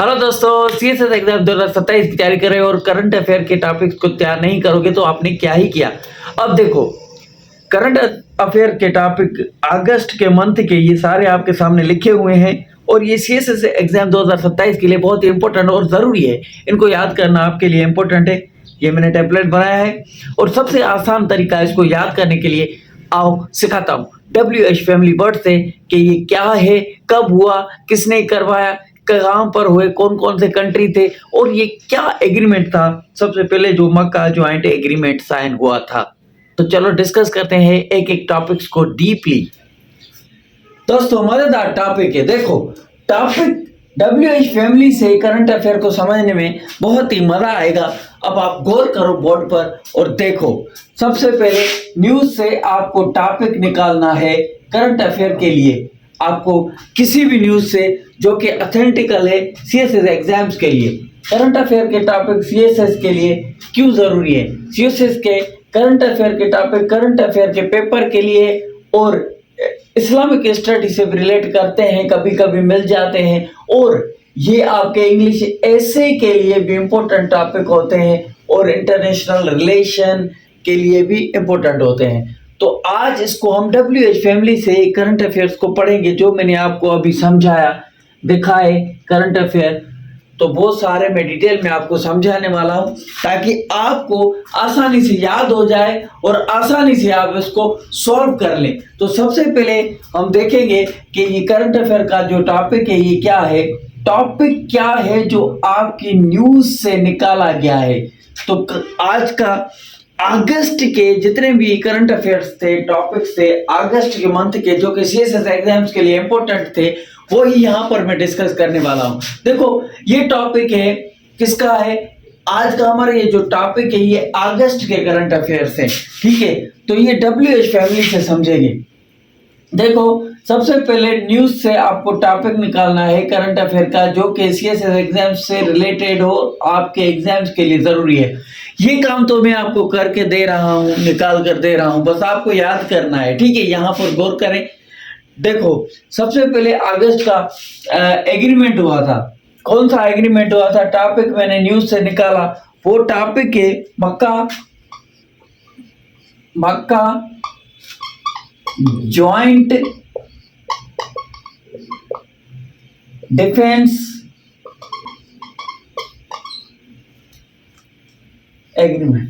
Hello दोस्तों, CSS exam 2027 की तैयारी कर रहे हो और करंट अफेयर के टॉपिक्स को तैयार नहीं करोगे तो आपने क्या ही किया। अब देखो, करंट अफेयर के टॉपिक अगस्त के मंथ के ये सारे आपके सामने लिखे हुए हैं और ये सीएसएस एग्जाम 2027 के लिए बहुत ही इंपॉर्टेंट और ज़रूरी है। इनको याद करना आपके लिए इंपॉर्टेंट है। ये मैंने टेम्पलेट बनाया है और सबसे आसान तरीका है इसको याद करने के लिए। आओ सिखाता हूँ WH फैमिली वर्ड से कि ये क्या है, कब हुआ, किसने करवाया, कहाँ पर हुए, कौन कौन से कंट्री थे और ये क्या एग्रीमेंट था। सबसे पहले जो मक्का ज्वाइंट एग्रीमेंट साइन हुआ था। तो चलो डिस्कस करते हैं एक एक टॉपिक्स को डीपली। दोस्तों मजेदार टॉपिक है। देखो, टॉपिक WH फैमिली से करंट अफेयर को समझने में बहुत ही मजा आएगा। अब आप गौर करो बोर्ड पर और देखो, सबसे पहले न्यूज से आपको टॉपिक निकालना है करंट अफेयर के लिए। आपको किसी भी न्यूज से जो कि ऑथेंटिकल है सीएसएस एग्जाम्स के लिए। करंट अफेयर के टॉपिक सीएसएस के लिए क्यों जरूरी है? सीएसएस के करंट अफेयर के टॉपिक करंट अफेयर के पेपर के लिए और इस्लामिक स्टडी से रिलेट करते हैं, कभी कभी मिल जाते हैं और ये आपके इंग्लिश ऐसे के लिए भी इम्पोर्टेंट टॉपिक होते हैं और इंटरनेशनल रिलेशन के लिए भी इम्पोर्टेंट होते हैं। तो आज इसको हम WH फैमिली से करंट अफेयर्स को पढ़ेंगे, जो मैंने आपको अभी समझाया, दिखाए करंट अफेयर। तो बहुत सारे मैं डिटेल में आपको समझाने वाला हूं ताकि आपको आसानी से याद हो जाए और आसानी से आप इसको सॉल्व कर लें। तो सबसे पहले हम देखेंगे कि ये करंट अफेयर का जो टॉपिक है ये क्या है। टॉपिक क्या है जो आपकी न्यूज से निकाला गया है। तो आज का अगस्त के जितने भी करंट अफेयर्स थे, टॉपिक्स थे अगस्त के मंथ के, जो कि सीएसएस एग्जाम्स के लिए इंपॉर्टेंट थे, वो ही यहाँ पर मैं डिस्कस करने वाला हूँ। देखो, ये टॉपिक है किसका है? आज का हमारा ये जो टॉपिक है ये अगस्त के करंट अफेयर्स है। ठीक है, तो ये WH फैमिली से समझेंगे। देखो, सबसे पहले न्यूज से आपको टॉपिक निकालना है करंट अफेयर का जो कि सीएसएस एग्जाम से रिलेटेड हो, आपके एग्जाम्स के लिए जरूरी है। ये काम तो मैं आपको करके दे रहा हूँ, निकाल कर दे रहा हूँ, बस आपको याद करना है। ठीक है, यहाँ पर गौर करें। देखो, सबसे पहले अगस्त का एग्रीमेंट हुआ था। कौन सा एग्रीमेंट हुआ था? टॉपिक मैंने न्यूज से निकाला, वो टॉपिक है मक्का जॉइंट डिफेंस एग्रीमेंट।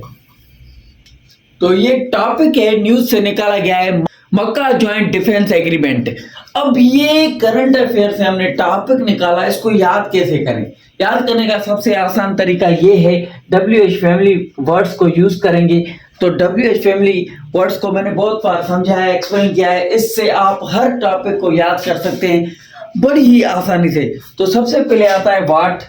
तो ये टॉपिक है, न्यूज से निकाला गया है, मक्का ज्वाइंट डिफेंस एग्रीमेंट। अब ये करंट अफेयर से हमने टॉपिक निकाला, इसको याद कैसे करें? याद करने का सबसे आसान तरीका ये है, WH फैमिली वर्ड्स को यूज करेंगे। तो WH फैमिली वर्ड्स को मैंने बहुत बार समझाया, एक्सप्लेन किया है, इससे आप हर टॉपिक को याद कर सकते हैं बड़ी ही आसानी से। तो सबसे पहले आता है वाट।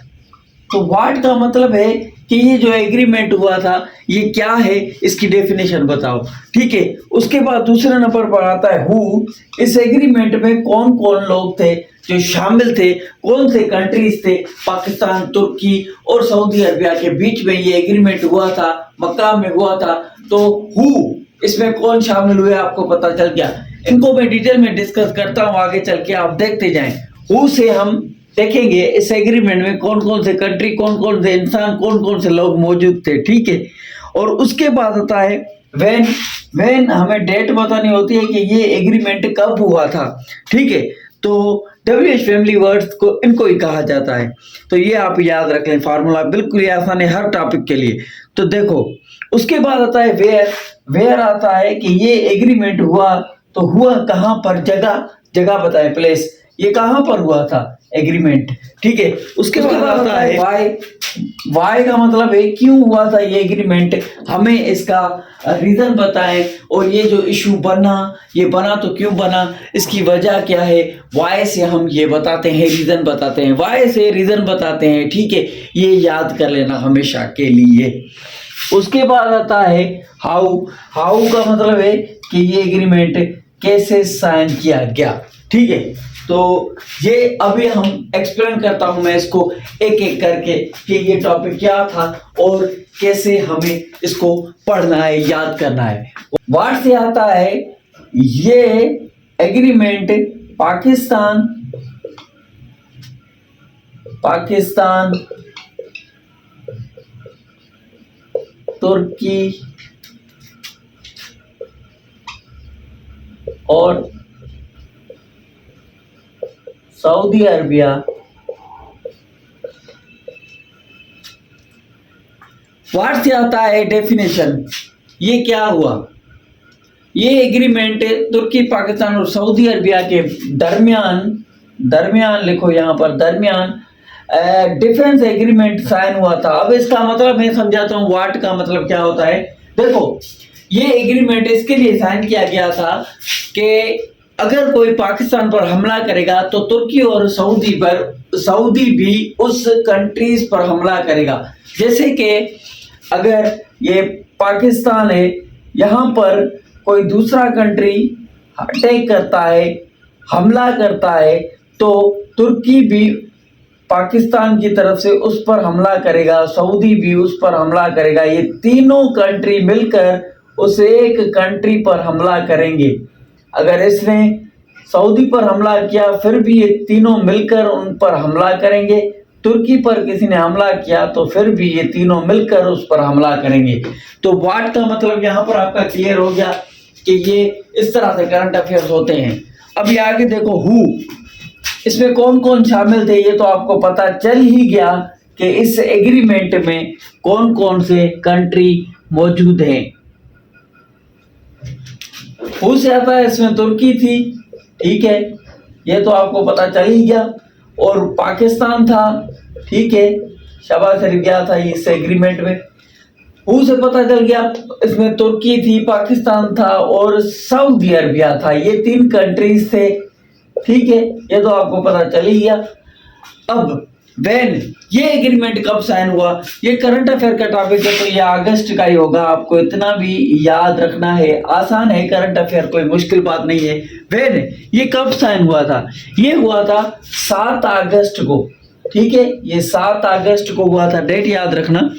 तो वाट का मतलब है कि ये जो एग्रीमेंट हुआ था ये क्या है, इसकी डेफिनेशन बताओ। ठीक है, उसके बाद दूसरे नंबर पर आता है हु। इस एग्रीमेंट में कौन कौन लोग थे जो शामिल थे, कौन से कंट्रीज थे? पाकिस्तान, तुर्की और सऊदी अरबिया के बीच में ये एग्रीमेंट हुआ था, मक्का में हुआ था। तो हु, इसमें कौन शामिल हुए आपको पता चल गया। इनको मैं डिटेल में डिस्कस करता हूँ आगे चल के, आप देखते जाएं। हु से हम देखेंगे इस एग्रीमेंट में कौन कौन से कंट्री, कौन कौन से इंसान, कौन कौन से लोग मौजूद थे। ठीक है, और उसके बाद आता है व्हेन हमें डेट बतानी होती है कि ये एग्रीमेंट कब हुआ था। ठीक है, तो WH फैमिली वर्ड्स को इनको ही कहा जाता है। तो ये आप याद रख लें, फार्मूला बिल्कुल ही आसान है हर टॉपिक के लिए। तो देखो, उसके बाद आता है वेयर आता है कि ये एग्रीमेंट हुआ, तो हुआ कहाँ पर, जगह बताए, प्लेस, ये कहाँ पर हुआ था एग्रीमेंट। ठीक है, उसके बाद आता है वाई का मतलब है क्यों हुआ था ये एग्रीमेंट, हमें इसका रीजन बताएं। और ये जो इशू बना, ये बना तो क्यों बना, इसकी वजह क्या है। वाई से हम ये बताते हैं, रीजन बताते हैं, वाई से रीजन बताते हैं। ठीक है, ये याद कर लेना हमेशा के लिए। उसके बाद आता है हाउ का मतलब है कि ये एग्रीमेंट कैसे साइन किया गया। ठीक है, तो ये अभी हम एक्सप्लेन करता हूं मैं इसको एक एक करके कि ये टॉपिक क्या था और कैसे हमें इसको पढ़ना है, याद करना है। वाट से आता है ये एग्रीमेंट पाकिस्तान पाकिस्तान, तुर्की और सऊदी अरबिया व्हाट से आता है डेफिनेशन। ये क्या हुआ, ये एग्रीमेंट तुर्की, पाकिस्तान और सऊदी अरबिया के दरमियान लिखो यहाँ पर, दरमियान डिफेंस एग्रीमेंट साइन हुआ था। अब इसका मतलब मैं समझाता हूँ व्हाट का मतलब क्या होता है। देखो, ये एग्रीमेंट इसके लिए साइन किया गया था कि अगर कोई पाकिस्तान पर हमला करेगा तो तुर्की और सऊदी भी उस कंट्रीज पर हमला करेगा। जैसे कि अगर ये पाकिस्तान है, यहाँ पर कोई दूसरा कंट्री अटैक करता है, हमला करता है, तो तुर्की भी पाकिस्तान की तरफ से उस पर हमला करेगा, सऊदी भी उस पर हमला करेगा। ये तीनों कंट्री मिलकर उस एक कंट्री पर हमला करेंगे। अगर इसने सऊदी पर हमला किया फिर भी ये तीनों मिलकर उन पर हमला करेंगे। तुर्की पर किसी ने हमला किया तो फिर भी ये तीनों मिलकर उस पर हमला करेंगे। तो व्हाट का मतलब यहाँ पर आपका क्लियर हो गया कि ये इस तरह से करंट अफेयर्स होते हैं। अभी आगे देखो हु, इसमें कौन कौन शामिल थे ये तो आपको पता चल ही गया कि इस एग्रीमेंट में कौन कौन से कंट्री मौजूद हैं। हु से आता है, इसमें तुर्की थी, ठीक है, ये तो आपको पता चल ही गया, और पाकिस्तान था, ठीक है, शहबाज शरीफ गया था इस एग्रीमेंट में। हु से पता चल गया, इसमें तुर्की थी, पाकिस्तान था और सऊदी अरबिया था, ये तीन कंट्रीज थे, ठीक है, ये तो आपको पता चल ही गया। अब व्हेन ये एग्रीमेंट कब साइन हुआ, ये करंट अफेयर का टॉपिक है तो ये अगस्त का ही होगा, आपको इतना भी याद रखना है, आसान है करंट अफेयर, कोई मुश्किल बात नहीं है। व्हेन ये कब साइन हुआ था, ये हुआ था 7 अगस्त को, ठीक है, ये 7 अगस्त को हुआ था, डेट याद रखना,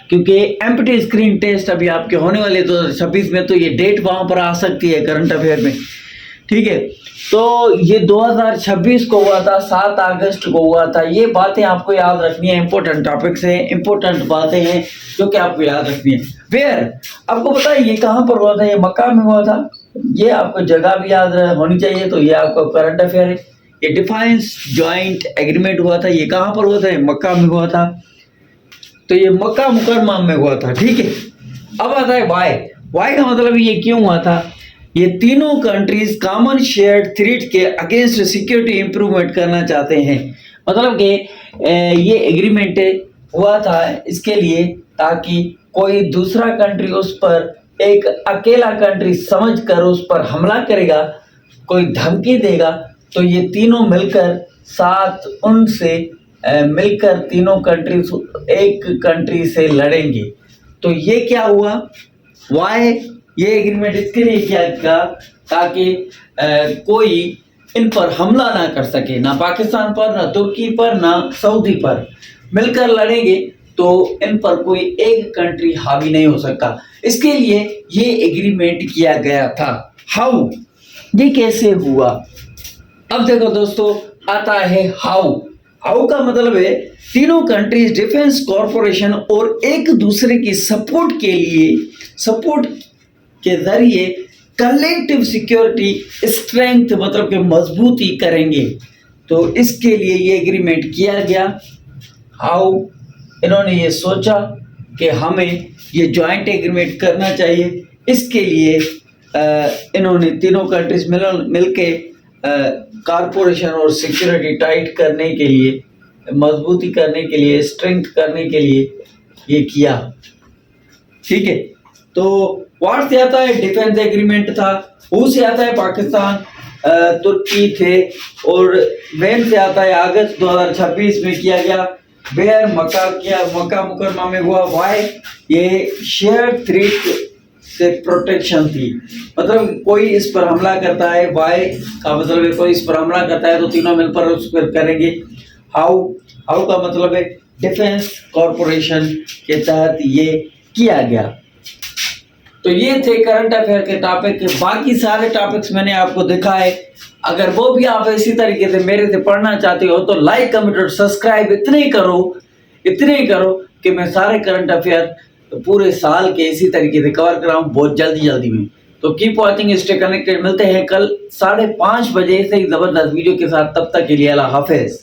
क्योंकि एम्प्टी स्क्रीन टेस्ट अभी आपके होने वाले 2026 में, तो ये डेट वहां पर आ सकती है करंट अफेयर में, ठीक है। तो ये 2026 को हुआ था, 7 अगस्त को हुआ था। ये बातें आपको याद रखनी है, इंपॉर्टेंट टॉपिक्स हैं, इंपॉर्टेंट बातें हैं जो कि आपको याद रखनी है। वेयर, आपको पता है ये कहाँ पर हुआ था, ये मक्का में हुआ था, ये आपको जगह भी याद होनी चाहिए, तो ये आपका करंट अफेयर है। ये डिफेंस जॉइंट एग्रीमेंट हुआ था, ये कहाँ पर हुआ था, मक्का में हुआ था, तो ये मक्का मुकरमा में हुआ था, ठीक है। अब आता है वाई का मतलब ये क्यों हुआ था, ये तीनों कंट्रीज कॉमन शेयर्ड थ्रेट के अगेंस्ट सिक्योरिटी इंप्रूवमेंट करना चाहते हैं। मतलब कि ये एग्रीमेंट हुआ था इसके लिए ताकि कोई दूसरा कंट्री उस पर, एक अकेला कंट्री समझकर उस पर हमला करेगा, कोई धमकी देगा, तो ये तीनों मिलकर साथ उनसे मिलकर तीनों कंट्री एक कंट्री से लड़ेंगे। तो ये क्या हुआ, वाई ये एग्रीमेंट इसके लिए किया गया ताकि कोई इन पर हमला ना कर सके, ना पाकिस्तान पर, ना तुर्की पर, ना सऊदी पर, मिलकर लड़ेंगे तो इन पर कोई एक कंट्री हावी नहीं हो सकता। इसके लिए ये एग्रीमेंट किया गया था। हाउ, ये कैसे हुआ, अब देखो दोस्तों, आता है हाउ का मतलब है तीनों कंट्रीज डिफेंस कॉरपोरेशन और एक दूसरे की सपोर्ट के जरिए कलेक्टिव सिक्योरिटी स्ट्रेंथ मतलब के मजबूती करेंगे। तो इसके लिए ये एग्रीमेंट किया गया। हाउ, इन्होंने ये सोचा कि हमें ये जॉइंट एग्रीमेंट करना चाहिए, इसके लिए इन्होंने तीनों कंट्रीज मिलके कॉरपोरेशन और सिक्योरिटी टाइट करने के लिए, मजबूती करने के लिए, स्ट्रेंथ करने के लिए ये किया, ठीक है। तो व्हाट से आता है, डिफेंस एग्रीमेंट था। हु से आता है, पाकिस्तान, तुर्की थे, और व्हेन से आता है, अगस्त 2026 में किया गया। वेयर, मक्का मुकरमा में हुआ। वाई, ये शेयर थ्रेट से प्रोटेक्शन थी, मतलब कोई इस पर हमला करता है, वाई का मतलब है कोई इस पर हमला करता है तो तीनों मिलकर उस पर करेंगे। हाउ का मतलब है डिफेंस कॉरपोरेशन के तहत ये किया गया। तो ये थे करंट अफेयर के टॉपिक। बाकी सारे टॉपिक्स मैंने आपको दिखाए, अगर वो भी आप इसी तरीके से मेरे से पढ़ना चाहते हो तो लाइक कमेंट और सब्सक्राइब इतने ही करो कि मैं सारे करंट अफेयर पूरे साल के इसी तरीके से कवर कराऊं बहुत जल्दी में। तो कीप वॉचिंग, स्टे कनेक्टेड। मिलते हैं कल 5:30 बजे से जबरदस्त वीडियो के साथ। तब तक के लिए अल्लाह हाफिज।